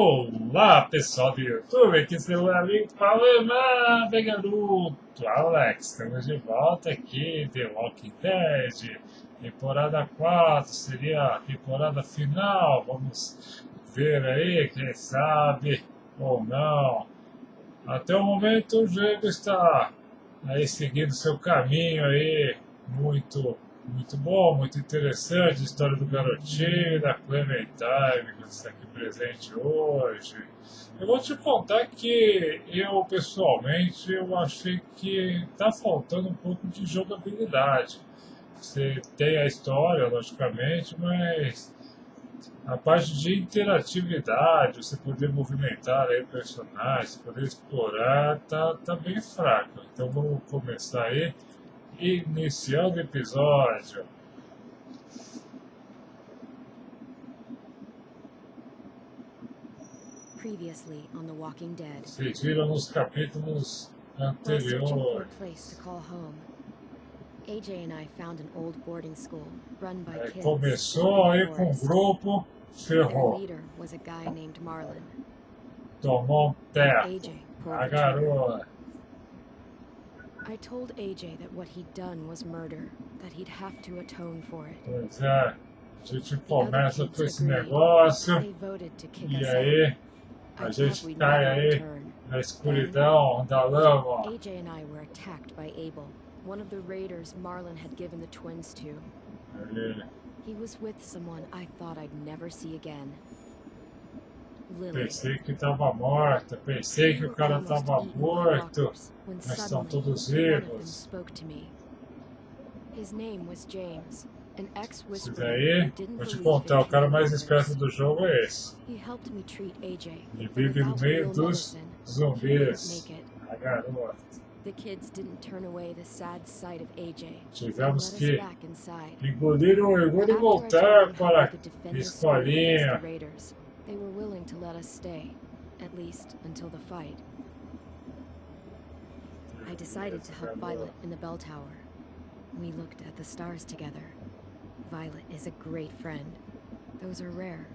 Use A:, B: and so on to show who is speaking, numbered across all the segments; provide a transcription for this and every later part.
A: Olá, pessoal do YouTube, aqui é o amigo falando, venha luto, Alex, estamos de volta aqui, The Walking Dead, temporada 4, seria a temporada final, vamos ver aí, quem sabe ou não. Até o momento o jogo está aí seguindo seu caminho aí, muito bom, muito interessante, a história do garotinho, da Clementine, que está aqui presente hoje. Eu vou te contar que eu, pessoalmente, eu achei que está faltando um pouco de jogabilidade. Você tem a história, logicamente, mas a parte de interatividade, você poder movimentar aí personagens, poder explorar, tá bem fraco. Então vamos começar aí, iniciando o episódio.
B: Previously on The Walking Dead.
A: Vocês viram nos capítulos
B: While searching for a
A: anteriores.
B: place to call home, AJ and I found an old boarding school run by kids.
A: Começou aí
B: in the
A: com um
B: forest.
A: grupo,
B: Their
A: ferrou,
B: leader was a guy named Marlin.
A: tomou um terra.
B: AJ pulled
A: A
B: the trigger.
A: garota.
B: I told AJ that what he'd done was murder, that he'd have to atone for it.
A: Pois é, a gente começa com esse
B: agreed.
A: negócio
B: They voted to kick
A: e
B: us
A: aí
B: out.
A: a
B: I
A: gente
B: thought we'd
A: cai
B: never
A: aí
B: return.
A: na escuridão da lama.
B: AJ and I were attacked by Abel, one of the raiders Marlin had given the twins to.
A: Aí,
B: He was with someone I thought I'd never see again. Lily.
A: pensei que estava morta, pensei que
B: We
A: o
B: were
A: cara
B: almost
A: estava
B: eaten by
A: morto,
B: walkers when
A: mas estão
B: suddenly
A: todos
B: one of them
A: vivos.
B: spoke to me. His name was James, an
A: Isso
B: ex-whisperer
A: daí,
B: who didn't
A: vou te
B: believe
A: contar,
B: in
A: o cara
B: killing
A: mais
B: walkers.
A: esperto do jogo é esse.
B: He helped me treat AJ,
A: Ele
B: but
A: vive no
B: without
A: meio
B: real
A: dos
B: medicine, he
A: zumbis.
B: wouldn't make it.
A: A garota.
B: The kids didn't turn away the sad sight of AJ and
A: Tivemos
B: let
A: que
B: us back inside.
A: engolir o orgulho e
B: After I told
A: voltar
B: them how we
A: para
B: could
A: a
B: defend the school against the
A: escolinha.
B: raiders, they were willing to let us stay, at least until the fight. I decided to help Violet in the bell tower. We looked at the stars together. Violet is a great friend. Those are rare.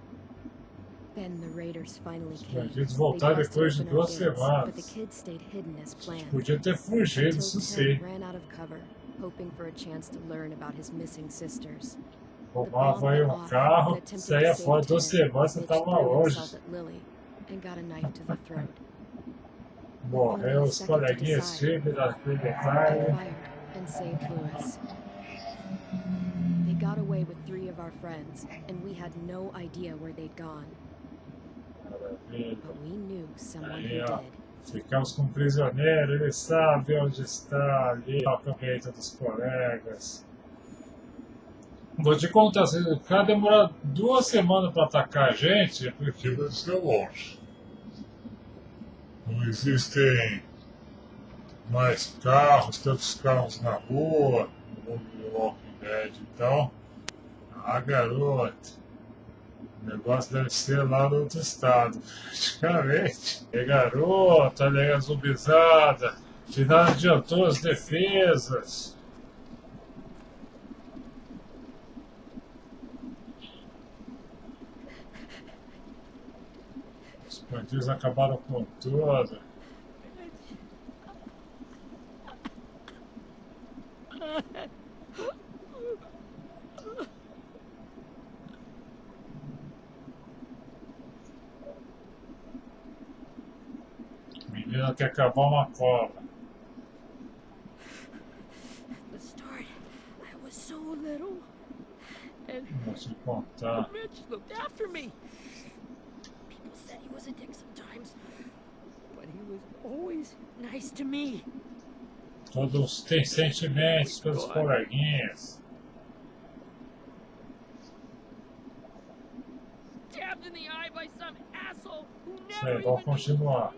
B: Then the raiders finally came.
A: Bandidos
B: They
A: voltaram
B: busted
A: depois de
B: open our
A: 2
B: gates, but the
A: semanas.
B: kids stayed hidden as planned.
A: Podia ter fugido,
B: Until
A: isso
B: Ted
A: sim.
B: ran out of cover, hoping for a chance to learn about his missing sisters.
A: Roubava aí um carro, saía fora 2 semanas, você estava longe.
B: And got a knife to the throat.
A: Morreu os coleguinhas tímidos da
B: I
A: Clementine.
B: fired and saved Lewis. They got away with 3 of our friends, and we had no idea where they'd gone.
A: Maravilha.
B: But we knew someone
A: Aí,
B: who
A: ó.
B: did.
A: Ficamos com um prisioneiro, ele sabe onde está, ali, ó, aproveita dos colegas. Vou te contar, se o cara demorar 2 semanas para atacar a gente, é porque vai ser longe. Não existem mais carros, tantos carros na rua, no mundo do Walking Dead, então, a garota. O negócio deve ser lá no outro estado, praticamente. E garota, olha aí a zumbizada, de nada adiantou as defesas. Os bandidos acabaram com tudo. A menina quer cavar uma cova.
C: At the start, I was so little, and
A: Vou te contar.
C: Mitch looked after me. People said he was a dick sometimes, but he was always nice to me.
A: Todos têm sentimentos pelos coleguinhas.
C: Stabbed in the eye by some asshole who
A: Isso
C: never
A: aí, vamos
C: even
A: continuar.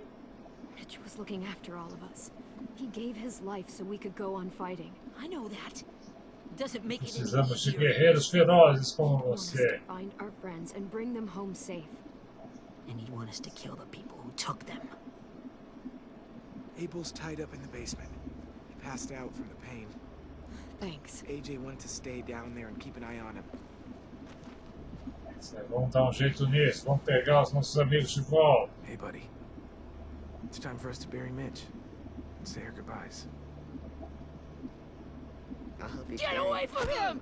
B: Mitch was looking after all of us. He gave his life so we could go on fighting.
C: I know that. Doesn't make it any
A: Precisamos de
C: easier.
A: guerreiros ferozes como
B: He'd want us
A: você.
B: to find our friends and bring them home safe.
C: And he'd want us to kill the people who took them.
D: Abel's tied up in the basement. He passed out from the pain.
B: Thanks.
D: AJ wanted to stay down there and keep an eye on him.
A: Vamos dar um jeito nisso. Vamos pegar os nossos amigos de volta.
D: Hey, buddy. It's time for us to bury Mitch and say our goodbyes.
E: I hope you
C: Get away from him!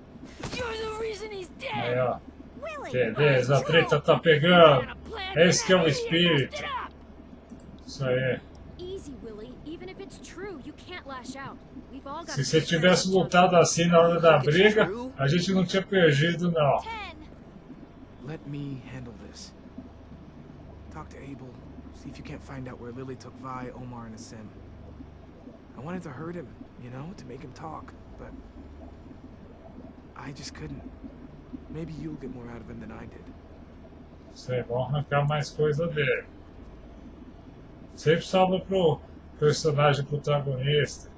C: You're the reason he's
A: Aí,
C: dead!
A: ó.
E: Willie!
A: Beleza, a treta tá pegando. Esse que é o espírito. Isso aí.
B: Easy, Willie. Even if it's true, you can't lash out. We've all got
A: Se você tivesse lutado assim na hora da briga, a gente não tinha perdido, não.
B: 10.
D: Let me handle this. Talk to Abel. See if you can't find out where Lily took Vi, Omar, and Asim. I wanted to hurt him, you know, to make him talk, but I just couldn't. Maybe you'll get more out of him than I did.
A: Sei, vamos arrancar mais coisa dele. Sempre sobra pro personagem protagonista.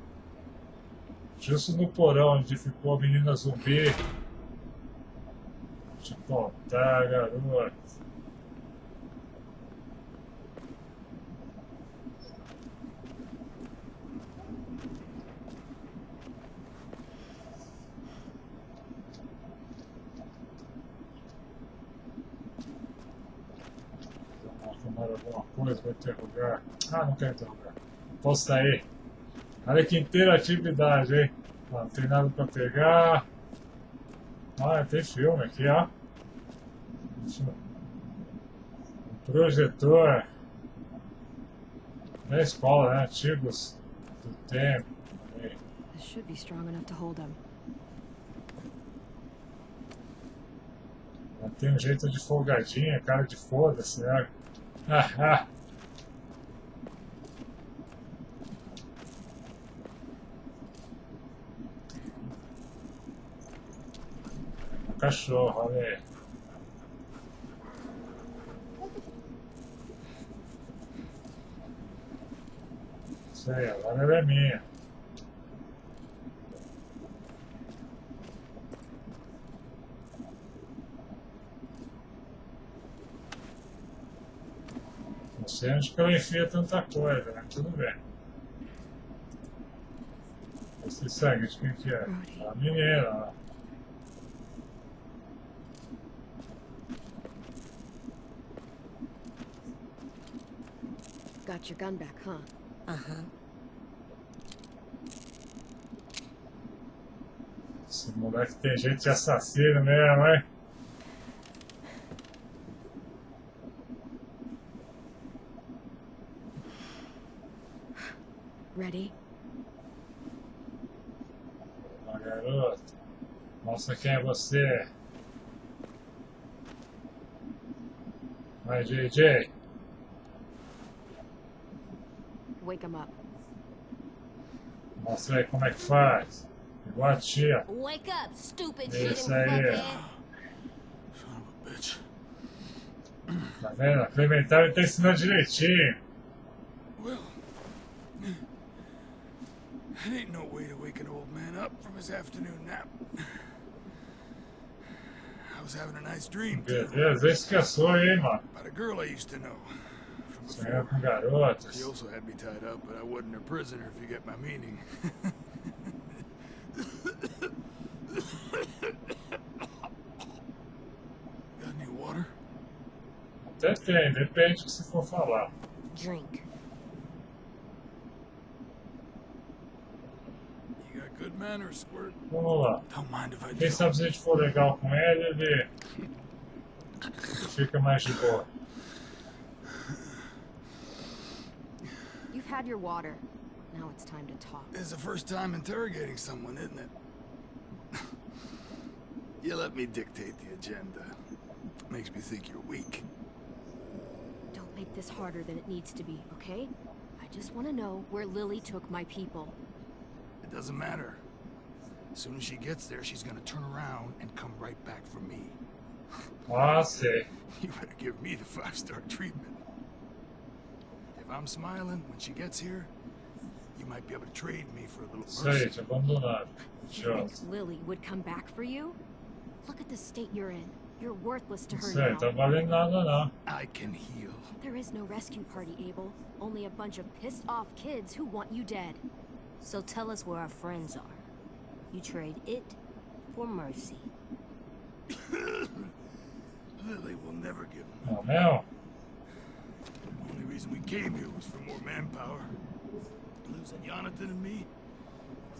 A: Justo no porão onde ficou a menina zumbi. Deixa eu contar, garoto. Arrumar alguma coisa para interrogar. Ah, não quero interrogar. Posso sair. Olha que interatividade, hein? Ó, não tem nada para pegar. Ah, tem filme aqui, ó. Um projetor. Da escola, né? Antigos do tempo. Aí.
B: This should be strong enough to hold him.
A: Ela tem um jeito de folgadinha, cara de foda-se, né? Ah, um cachorro, olha aí. Isso aí, agora ela é minha. Não sei onde que ela enfia tanta coisa, né? Tudo bem. Esse sangue de quem que é? A menina, ó.
B: Got your gun back, huh?
A: Esse moleque tem jeito de assassino mesmo, hein?
B: Ready?
A: Ó, garoto. Mostra quem é você. Vai, JJ.
B: Wake him up.
A: Mostra aí como é que faz. Igual a tia.
C: Wake up, stupid
A: Isso
C: shitting
A: aí.
C: fuckhead!
D: Son of a bitch.
A: Tá vendo? A Clementária tá ensinando direitinho.
F: Well, that ain't no way to wake an old man up from his afternoon nap. I was having a nice dream, too,
A: Beleza, esse que é sonho, hein, mano?
F: about a girl I used to know from
A: Sonhar
F: before.
A: com garotas.
F: She also had me tied up, but I wasn't her prisoner, if you get my meaning. Got any water?
A: Até tem, depende do que você for falar.
C: Drink.
F: You got good manners, Squirt.
A: Vamos lá.
F: Don't mind if I
A: Quem
F: do.
A: sabe se a gente for legal com ele fica mais de boa.
B: You've had your water. Now it's time to talk.
F: It's the first time interrogating someone, isn't it? You let me dictate the agenda. Makes me think you're weak.
B: Don't make this harder than it needs to be, okay? I just want to know where Lily took my people.
F: It doesn't matter. As soon as she gets there, she's gonna turn around and come right back for me.
A: Ah, sei.
F: You better give me the 5-star treatment. If I'm smiling when she gets here, you might be able to trade me for a little
A: Isso aí,
F: mercy.
A: te abandonaram.
B: You think
A: Idiota.
B: Lily would come back for you? Look at the state you're in. You're worthless to her
A: Isso aí,
B: now.
A: tá valendo nada não.
F: I can heal.
B: There is no rescue party, Abel. Only a bunch of pissed off kids who want you dead.
C: So tell us where our friends are. You trade it for mercy.
F: Lily will never give him.
A: Não, não.
F: The only reason we came here was for more manpower. Losing Jonathan and me,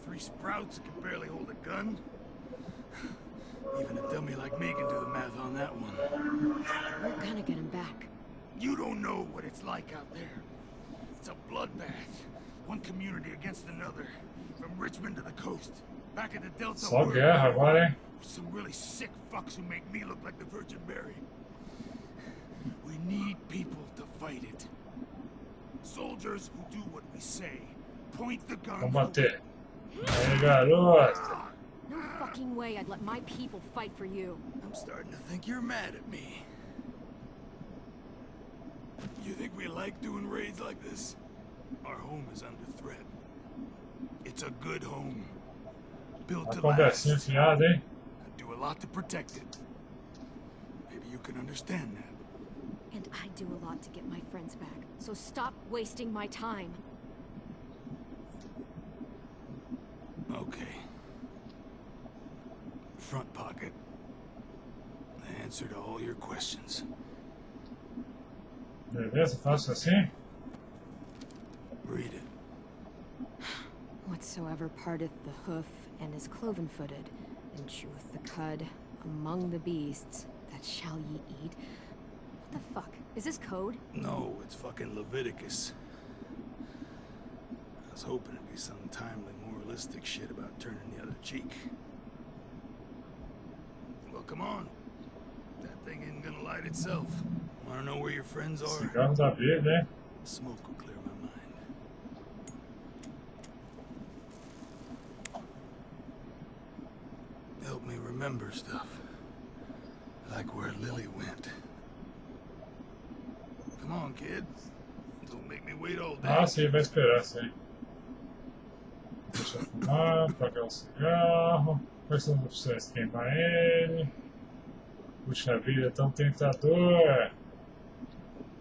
F: three sprouts that can barely hold a gun. Even a dummy like me can do the math on that one.
B: We're gonna get him back.
F: You don't know what it's like out there. It's a bloodbath. One community against another. From Richmond to the coast. Back at the Delta.
A: Só guerra agora, hein?
F: Some really sick fucks who make me look like the Virgin Mary. We need people to fight it. Soldiers who do what we say. Point the gun.
A: Combater. Aí, garota.
B: No fucking way I'd let my people fight for you.
F: I'm starting to think you're mad at me. You think we like doing raids like this? Our home is under threat. It's a good home. Built
A: Uma
F: to last.
A: conversinha fiada, hein?
F: I do a lot to protect it. Maybe you can understand that.
B: And I do a lot to get my friends back. So stop wasting my time.
F: Okay. Front pocket. The answer to all your questions.
A: Beleza, faço assim?
F: Read it.
B: Whatsoever parteth the hoof and is cloven-footed, and cheweth the cud among the beasts, that shall ye eat. What the fuck? Is this code?
F: No, it's fucking Leviticus. I was hoping it'd be some timely, moralistic shit about turning the other cheek. Well, come on. That thing ain't gonna light itself. Wanna know where your friends are?
A: Cigarro da Bíblia, hein?
F: Smoke will clear my mind. Help me remember stuff. Like where Lily went. Come on, kid. Don't make me wait all day.
A: Ah, sim, vai esperar, sim. Deixa eu fumar, pagar um cigarro. Quais são as opções? Queimar ele. Puxa vida, é tão tentador.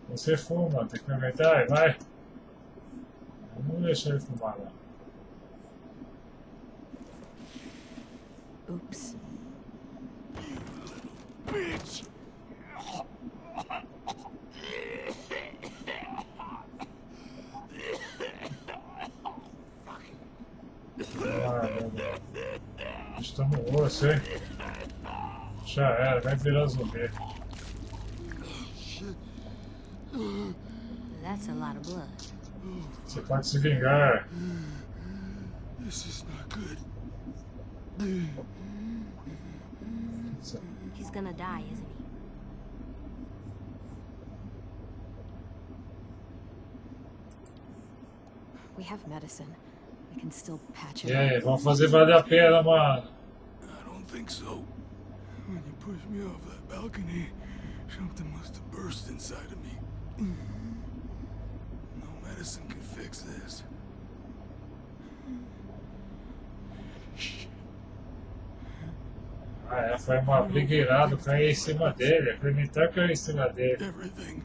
A: Você fuma, tem que me aguentar, vai. Não deixa ele fumar lá.
B: Oops.
F: Bitch!
A: Ah, meu Deus. Está no osso, hein? Já era, vai virar zumbi.
C: That's a lot of blood.
A: Você pode se vingar.
F: This is not good.
C: He's gonna die, isn't he?
B: We have medicine. We can still patch it
A: E aí,
B: up.
A: vamos fazer valer a pena, mano.
F: I don't think so. When you pushed me off that balcony, something must have burst inside of me. No medicine can fix this.
A: Ah, é, foi uma briga irada, cair em cima dele. A Clementar caiu em cima dele.
F: Everything.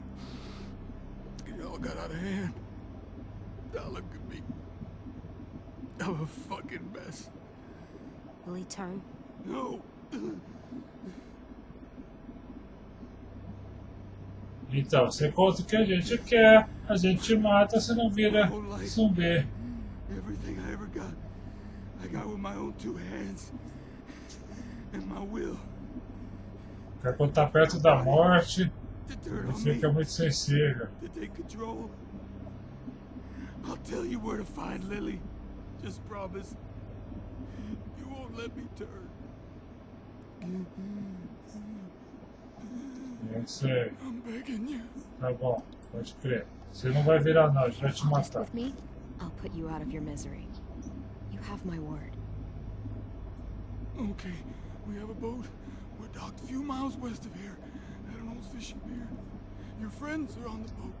F: It all got out of hand. Now look at me. I'm a fucking mess.
C: Will he turn?
F: No.
A: Então, você conta o que a gente quer. A gente mata, se não vira zumbi.
F: Everything I ever got, I got with my own two hands. And my will.
A: Porque quando tá perto da morte,
F: To turn
A: ele
F: on
A: fica
F: me.
A: muito sensível.
F: To take control. I'll tell you where to find Lily. Just promise. You won't let me turn.
A: Eu sei.
F: I'm begging you.
A: Tá bom, pode crer. Você não vai virar não, a gente vai te
B: Just
A: matar.
B: with me, I'll put you out of your misery. You have my word.
F: Okay, we have a boat. We're docked a few miles west of here at an old fishing pier. Your friends are on the boat.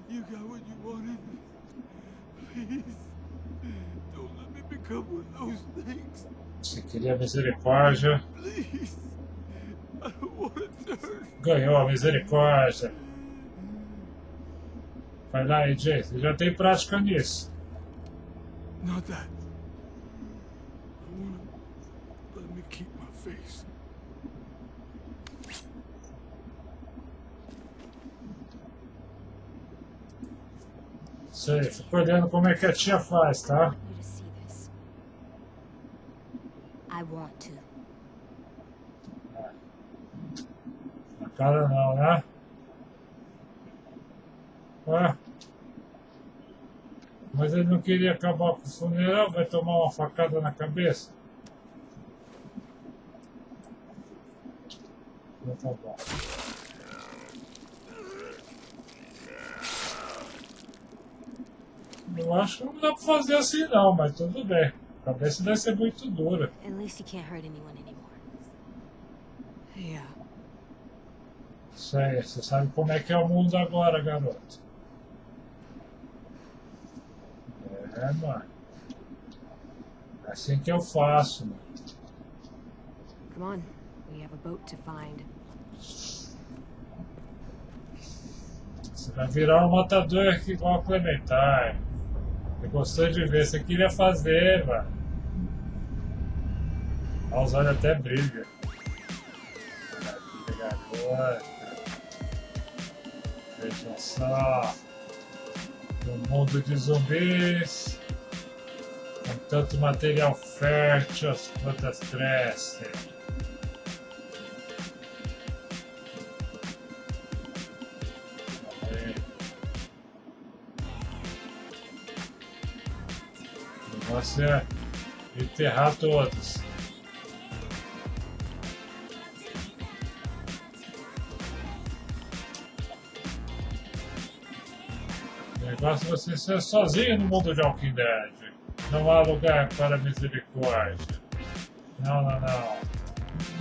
F: You got what you wanted. Please, don't let me become one of those things.
A: Você queria misericórdia,
F: Please, I don't want to turn.
A: ganhou a misericórdia. Vai lá, AJ, você já tem prática nisso.
F: Not that. Let me keep my face.
A: Isso aí, fica olhando como é que a tia faz,
B: I
A: tá?
B: want you to see this. I want to.
A: Na cara não, né? Ué? Mas ele não queria acabar com o funeral, vai tomar uma facada na cabeça? Então tá bom. Eu acho que não dá pra fazer assim não, mas tudo bem. A cabeça deve ser muito dura.
B: At least you can't hurt anyone anymore. Yeah.
A: Isso aí, você sabe como é que é o mundo agora, garoto. É, mano. É assim que eu faço, mano.
B: Come on. We have a boat to find.
A: Você vai virar um matador aqui igual a Clementine. Eu gostei de ver, você queria fazer, mano. Olha, os olhos até brilham. Maravilha, garota. Veja só. No mundo de zumbis, com tanto material fértil, as plantas crescem. O negócio é enterrar todos. O negócio é você ser sozinho no mundo de Walking Dead. Não há lugar para misericórdia. Não, não, não.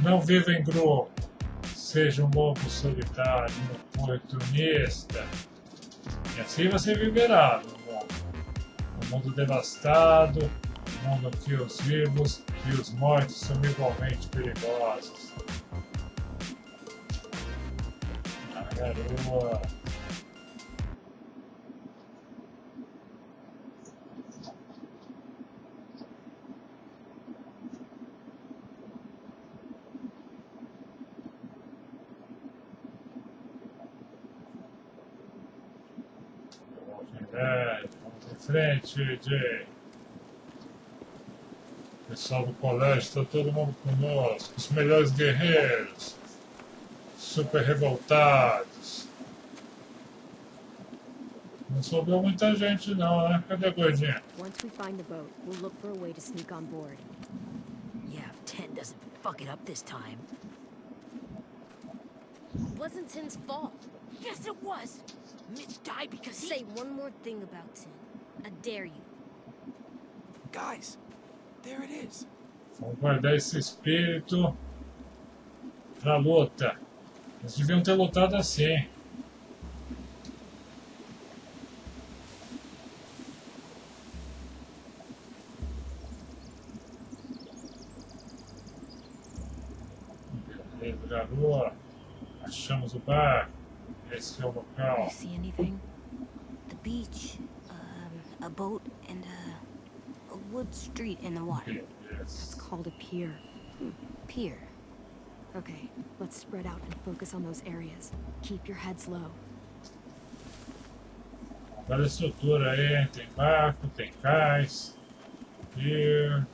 A: Não viva em grupo. Seja um lobo solitário, um oportunista. E assim você viverá no mundo. Um mundo devastado, um mundo que os vivos e os mortos são igualmente perigosos. Ah, garoa. Vamos em frente, Jay. Pessoal do colégio, está todo mundo conosco. Os melhores guerreiros. Super revoltados. Não sobrou muita gente não, né? Cadê a gordinha?
B: Once we find the boat, we'll look for a way to sneak on board.
C: Yeah, if 10 doesn't fuck it up this time.
E: It wasn't Tin's fault.
C: Yes, it was! Mitch died because he...
E: Say one more thing about Tin. I dare you.
D: Guys, there it is.
A: Vamos guardar esse espírito pra luta. Eles deviam ter lutado assim. Beleza, garoa. Achamos o bar. Esse é o local.
B: You see anything?
G: The beach, a boat, and a wood street in the water.
B: It's
A: Yes.
B: called a pier. Pier. Okay, let's spread out and focus on those areas. Keep your heads low.
A: Olha a estrutura aí, tem barco, tem cais, pier.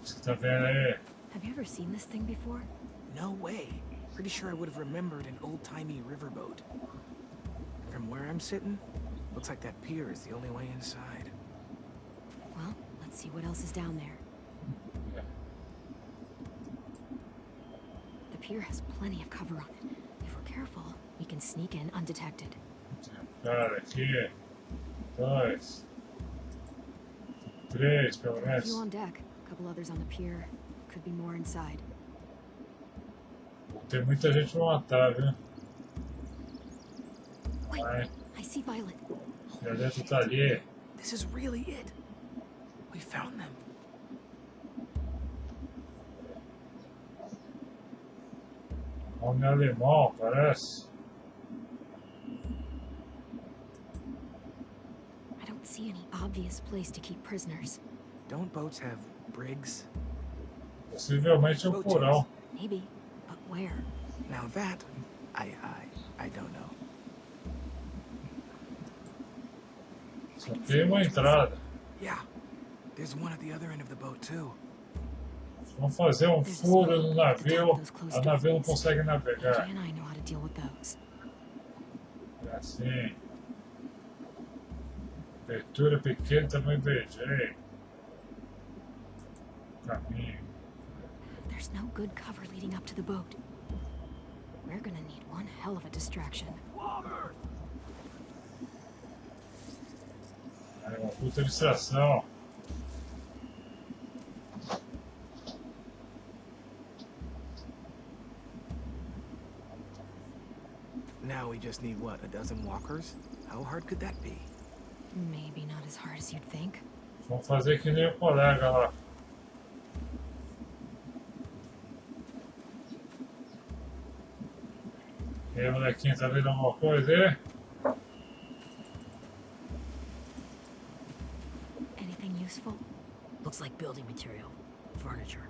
A: Você tá vendo aí?
B: Have you ever seen this thing before?
D: No way. Pretty sure I would have remembered an old-timey riverboat. From where I'm sitting, looks like that pier is the only way inside.
B: Well, let's see what else is down there. The pier has plenty of cover on it. If we're careful, we can sneak in undetected.
A: Tem um cara aqui, dois, três pelo
B: There are a few
A: menos.
B: on deck, a couple others on the pier. Could be more inside.
A: Tem muita gente pra matar, viu?
B: Wait,
A: Vai,
B: I see Violet.
A: já dentro tá ali.
D: This is really it. We found them.
A: Homem alemão, parece.
B: obvious place to keep prisoners.
D: Don't boats have brigs?
A: Possivelmente é o porão.
B: Maybe, but where?
D: Now that, I don't know.
A: Só tem uma entrada.
D: Yeah, there's one at the other end of the boat too.
A: Vamos fazer um furo no navio. O navio não consegue navegar.
B: Jay and I know how to deal with those.
A: É assim. Abertura pequena, tamanho BJ. Caminho.
B: There's no good cover leading up to the boat. We're gonna need one hell of a distraction.
A: É uma puta distração.
D: Now we just need, what, a dozen walkers? How hard could that be?
B: Maybe not as hard as you'd think.
A: Vamos fazer que nem o colega lá. E aí, molequinho, tá vendo alguma coisa aí?
B: Anything useful?
C: Looks like building material. Furniture.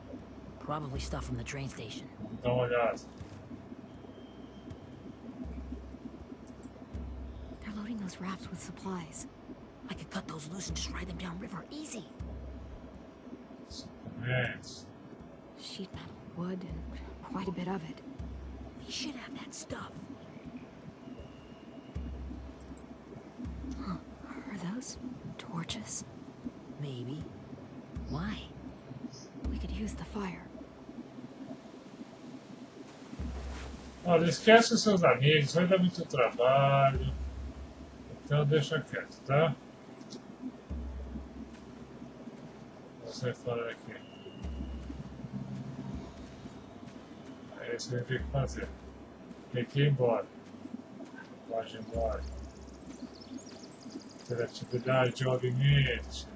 C: Probably stuff from the train station.
A: Dá uma olhada.
B: They're loading those rafts with supplies.
C: I could cut those loose and just ride them downriver. Easy.
A: Elementos.
B: Sheet metal, wood, and quite a bit of it.
C: We should have that stuff.
B: Huh. Are those torches?
C: Maybe. Why?
B: We could use the fire.
A: Olha, esquece os seus amigos, vai dar muito trabalho. Então deixa quieto, tá? Vou sair fora daqui. É isso que eu tenho que fazer. Tem que ir embora. Pode ir embora. Interatividade ao limite.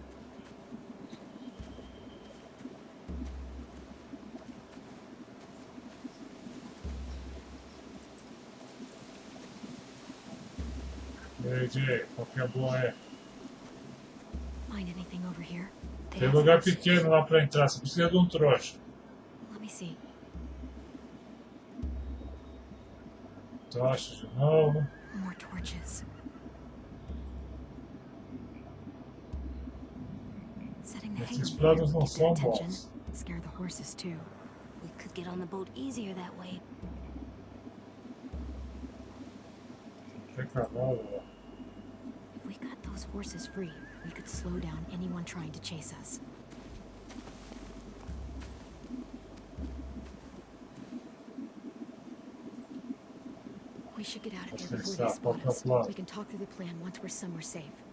A: E aí, Jay, qual que é boa é?
B: Find anything over here? They
A: Tem
B: have
A: lugar
B: torches.
A: pequeno lá pra entrar, você precisa de um trouxa.
B: Let me see.
A: Trouxa de novo.
B: More torches. Setting the
A: Esses
B: hay
A: planos
B: will
A: não
B: get their
A: são
B: attention.
A: bons.
B: Scare the horses too.
G: We could get on the boat easier that way.
A: Tem cavalo lá.
B: If we got those horses free, we could slow down anyone trying to chase us. We should get out of here
A: Let's
B: before they
A: stop.
B: spot us.
A: Let's
B: We can talk through the plan once we're somewhere safe.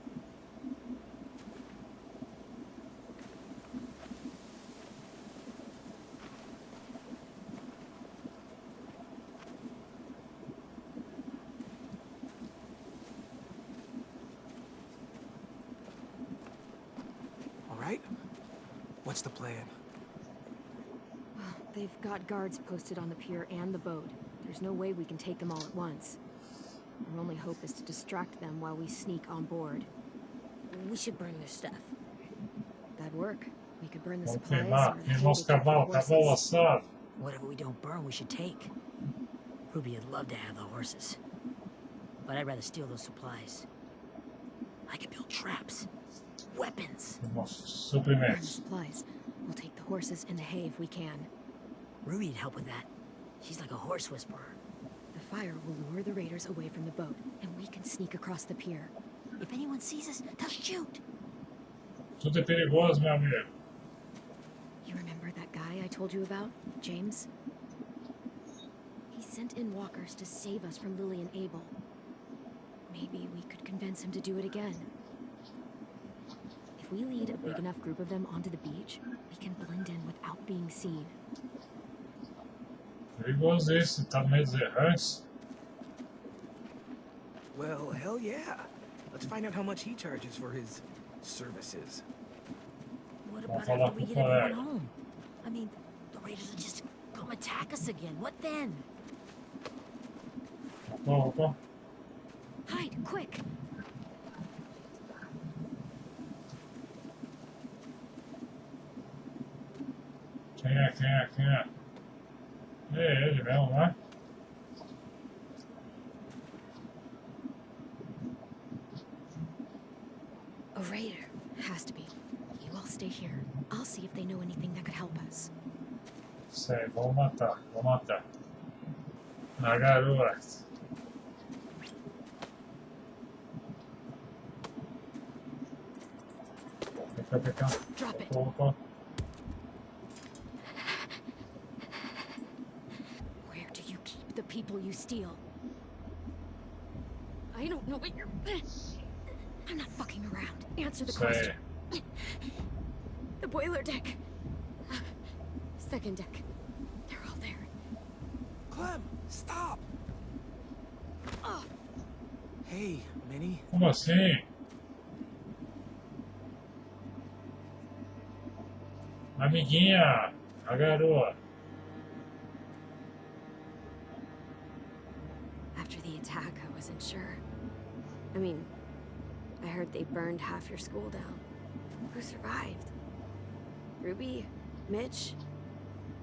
D: All right? What's the plan?
B: Well, they've got guards posted on the pier and the boat. There's no way we can take them all at once. Our only hope is to distract them while we sneak on board.
E: We should burn their stuff.
B: That'd work. We could burn the
A: Vamos
B: supplies
A: queimar.
B: or the hay
A: Queimar os
B: they keep for
A: cavalos,
B: the
A: cavalo
B: horses.
A: assado.
C: Whatever we don't burn, we should take. Ruby would love to have the horses. But I'd rather steal those supplies. I could build traps. Weapons.
A: Nossa,
B: Burn the
A: suprimentos.
B: supplies. We'll take the horses and the hay if we can.
C: Ruby'd help with that. She's like a horse whisperer.
B: The fire will lure the raiders away from the boat, and we can sneak across the pier.
C: If anyone sees us, they'll shoot.
A: Tudo é perigoso, meu amigo.
B: You remember that guy I told you about, James? He sent in walkers to save us from Lily and Abel. Maybe we could convince him to do it again. If we lead a big enough group of them onto the beach, we can blend in without being seen.
A: Perigoso isso, tá no meio dos errantes.
D: Well, hell yeah. Let's find out how much he charges for his services.
C: What
A: Vamos
C: about
A: falar
C: after we
A: com o
C: get everyone
A: colega.
C: home? I mean, the raiders will just come attack us again. What then?
B: Hide, quick!
A: Quem é? É ele mesmo, né?
B: A raider. Has to be. You all stay here. I'll see if they know anything that could help us.
A: Sei, vamos matar. Na garoa. Vem cá.
B: Drop it.
A: Opa.
B: Where do you keep the people you steal? I don't know what you're... I'm not fucking around. Answer the question. The boiler deck. Second deck. They're all there.
D: Clem, stop!
B: Oh,
D: Hey, Minnie.
A: Como assim? Amiguinha, a garoa.
B: after the attack, I wasn't sure. I mean, I heard they burned half your school down. Who survived? Ruby? Mitch?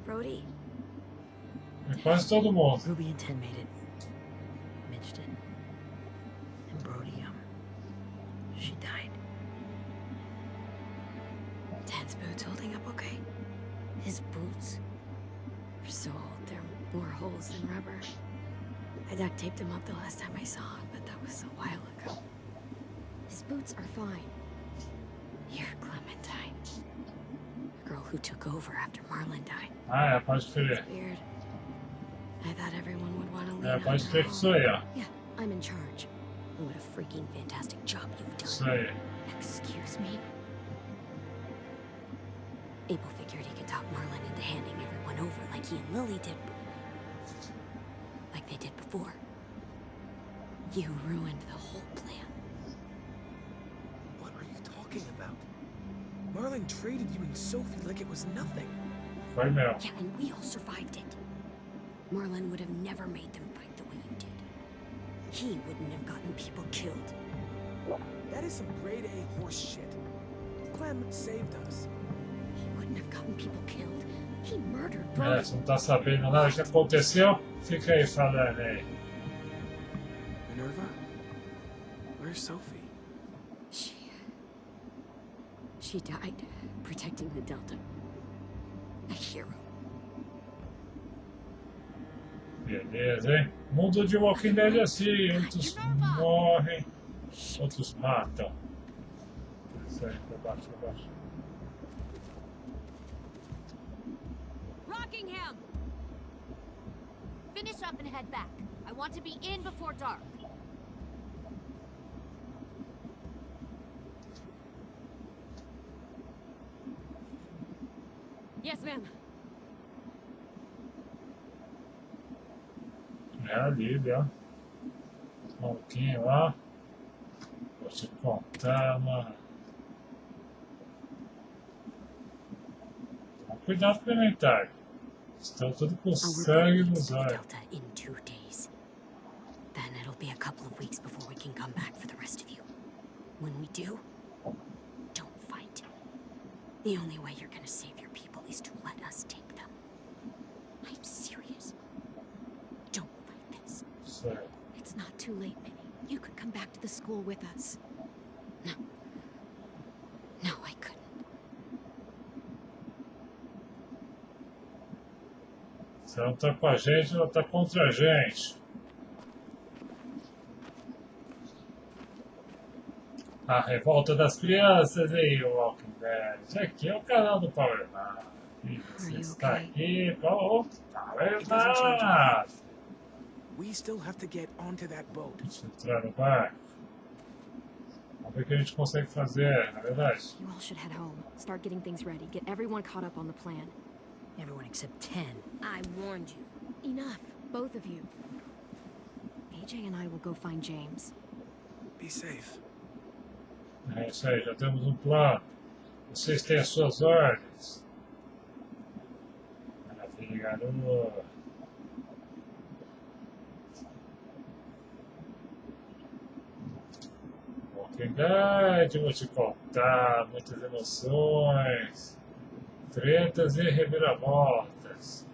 B: Brody?
A: Quase todo mundo.
C: Ruby and Ten made it. Mitch didn't. And Brody, she died.
B: Ted's boots holding up okay?
G: His boots.
B: They're so old, there are more holes than rubber. I duct taped him up the last time I saw him, but that was a while ago. His boots are fine. You're Clementine. The girl who took over after Marlon died.
A: Ah, é, pode crer.
B: It's weird. I thought everyone would want to lean
A: É,
B: on
A: pode
B: her
A: crer que
B: own.
A: sou eu.
B: Yeah, I'm in charge. What a freaking fantastic job you've done.
A: Isso aí.
B: Excuse me? Abel figured he could talk Marlon into handing everyone over like he and Lily did. Like they did before. You ruined the whole plan.
D: What are you talking about? Marlon traded you and Sophie like it was nothing.
A: Foi mesmo.
B: Yeah, and we all survived it. Marlon would have never made them fight the way you did. He wouldn't have gotten people killed.
D: That is some grade A horse shit. Clem saved us.
B: He wouldn't have gotten people killed. He murdered
A: É,
B: Brody.
A: você não tá sabendo nada que aconteceu? Fica aí falando aí.
D: Minerva? Where's Sophie?
B: She died protecting the Delta. A hero.
A: Beleza, hein? Mundo de Walking Dead é assim, outros morrem, outros matam. Isso aí, pra baixo, pra baixo.
E: Rockingham! Finish up and head back. I want to be in before dark.
B: Yes, ma'am.
A: É a Lívia, ó. Um pouquinho lá. Vou te contar, mano. Toma cuidado com o inventário. Estão tudo com
B: Our
A: sangue
B: boat
A: nos
B: leaves for the
A: olhos.
B: Delta in 2 days. Then it'll be a couple of weeks before we can come back for the rest of you. When we do, don't fight. The only way you're gonna save your people is to let us take them. I'm serious. Don't fight this.
A: Isso aí.
B: It's not too late, Minnie. You could come back to the school with us. No. No, I couldn't.
A: Se ela não tá com a gente, ela tá contra a gente. A revolta das crianças aí, Walking Dead. Isso aqui é o canal do Power Man. E você está aqui com o Power Man.
D: We still have to get onto that boat.
A: Deixa eu entrar no barco. Vamos ver o que a gente consegue fazer, na verdade.
B: You all should head home. Start getting things ready. Get everyone caught up on the plan.
C: Everyone except Ten.
G: I warned you.
B: Enough, both of you. AJ and I will go find James.
D: Be safe.
A: É isso aí, já temos um plano. Vocês têm as suas ordens. Maravilha, garoto. Walking Dead, vou te contar, muitas emoções. tretas e reviravoltas.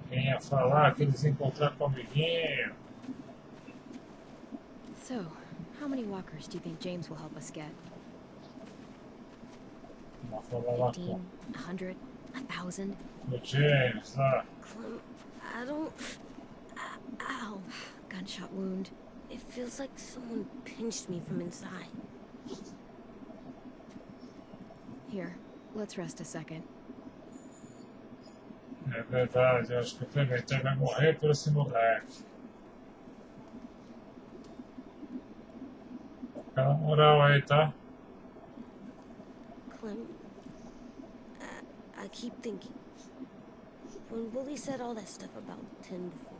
A: Quem ia falar que eles encontraram com o amiguinho?
B: So, how many walkers do you think James will help us get?
A: Uma forma lá
B: 15, 100, 1,000?
A: com o James lá.
G: Clem, I don't... Ow.
B: Gunshot wound.
G: It feels like someone pinched me from inside.
B: Here, let's rest a second.
A: É verdade, eu acho que o Clemente vai morrer por esse moleque. Fica na moral aí, tá?
G: Clem, I keep thinking. When Willie said all that stuff about Tin before,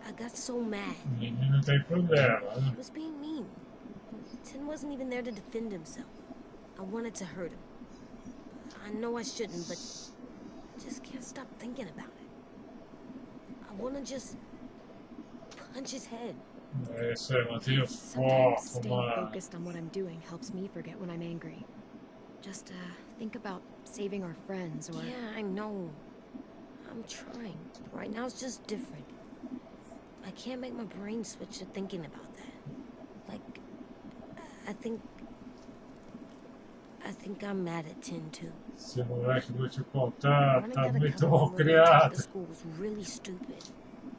G: I got so mad.
A: O menino não tem problema,
G: He
A: né?
G: was being mean. Tin wasn't even there to defend himself. I wanted to hurt him. I know I shouldn't, but I just can't stop thinking about it. I want to just punch his head.
A: É isso aí, mantenha o
B: Sometimes
A: foco,
B: staying
A: mano.
B: focused on what I'm doing helps me forget when I'm angry. Just think about saving our friends or...
G: Yeah, I know. I'm trying. Right now it's just different. I can't make my brain switch to thinking about that. Like, I think I'm mad at Tin too.
A: Esse moleque, vou te contar,
G: Running
A: tá
G: out of
A: muito
G: cover
A: mal
G: when we were at
A: criado.
G: the school was really stupid.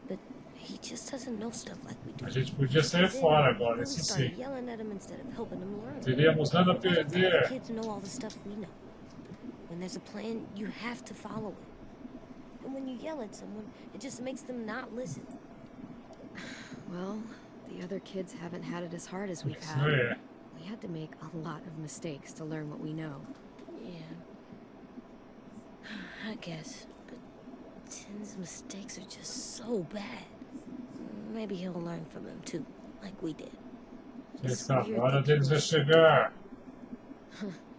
G: But he just doesn't know stuff like we do.
A: A gente podia sair
G: Then
A: fora agora,
G: Willie
A: isso
G: started
A: sim.
G: yelling at him instead of helping him learn.
A: Teríamos nada a
G: Why don't the other
A: perder.
G: kids know all the stuff we know? When there's a plan, you have to follow it. And when you yell at someone, it just makes them not listen.
B: Well, the other kids haven't had it as hard as we've
A: Isso
B: had.
A: aí.
B: We had to make a lot of mistakes to learn what we know.
G: Yeah. I guess. But Tin's mistakes are just so bad. Maybe he'll learn from them too, like we did.
A: Está, a hora deles vai chegar.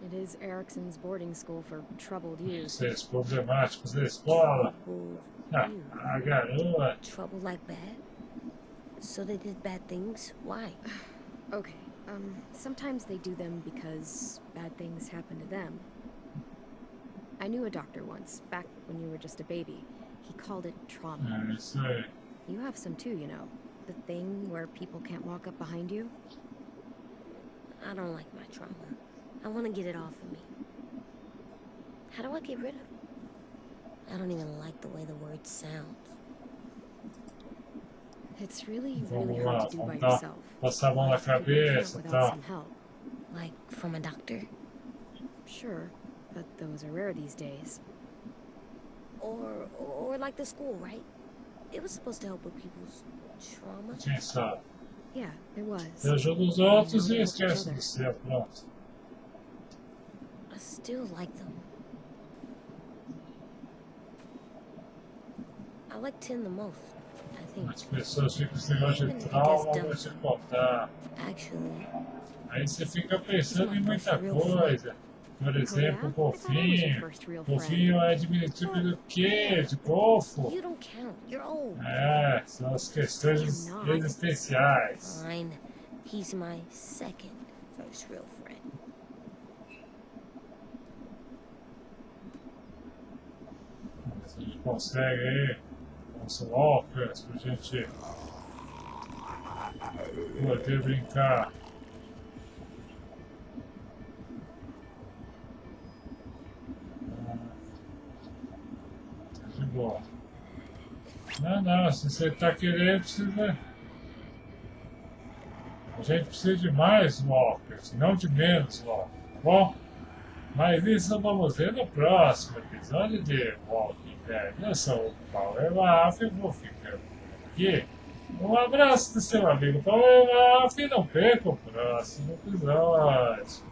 B: It is Erickson's boarding school for troubled youth.
A: Vocês problemáticos da escola. Ah,
G: You.
A: a garota.
G: Trouble like bad? So they did bad things? Why?
B: Okay, sometimes they do them because bad things happen to them. I knew a doctor once, back when you were just a baby. He called it trauma.
A: É isso aí.
B: You have some too, you know. The thing where people can't walk up behind you.
G: I don't like my trauma. I want to get it off of me. How do I get rid of it? I don't even like the way the word sounds.
B: It's really
A: Vamos
B: hard
A: lá,
B: to do by
A: vamos dar,
B: yourself.
A: passar a mão na
B: You can't
A: cabeça e
B: without
A: tal.
B: some help.
G: Like from a doctor?
B: Sure, but those are rare these days.
G: Or like the school, right? It was supposed to help with people's trauma.
A: Quem sabe?
B: Yeah, it was.
A: Eu ajudo os outros e esqueço do seu, pronto.
G: I still like them. I like Tin the most, I think.
A: As pessoas ficam com esse negócio de trauma, vou te contar.
G: Actually,
A: Aí você fica pensando em muita coisa. Por exemplo, o golfinho. Golfinho é diminutivo do quê? De golfo?
G: you don't count. You're old.
A: É, são as questões existenciais.
G: Fine. He's my second first real friend.
A: Mas a gente consegue aí uns walkers pra gente poder brincar. De boa. Não, se você tá querendo, precisa. A gente precisa de mais walkers, não de menos walkers, tá bom? Mas isso vamos ver no próximo episódio de Walking Dead. Eu sou o Power Maf e vou ficando por aqui. Um abraço do seu amigo Power Maf e não perca o próximo episódio.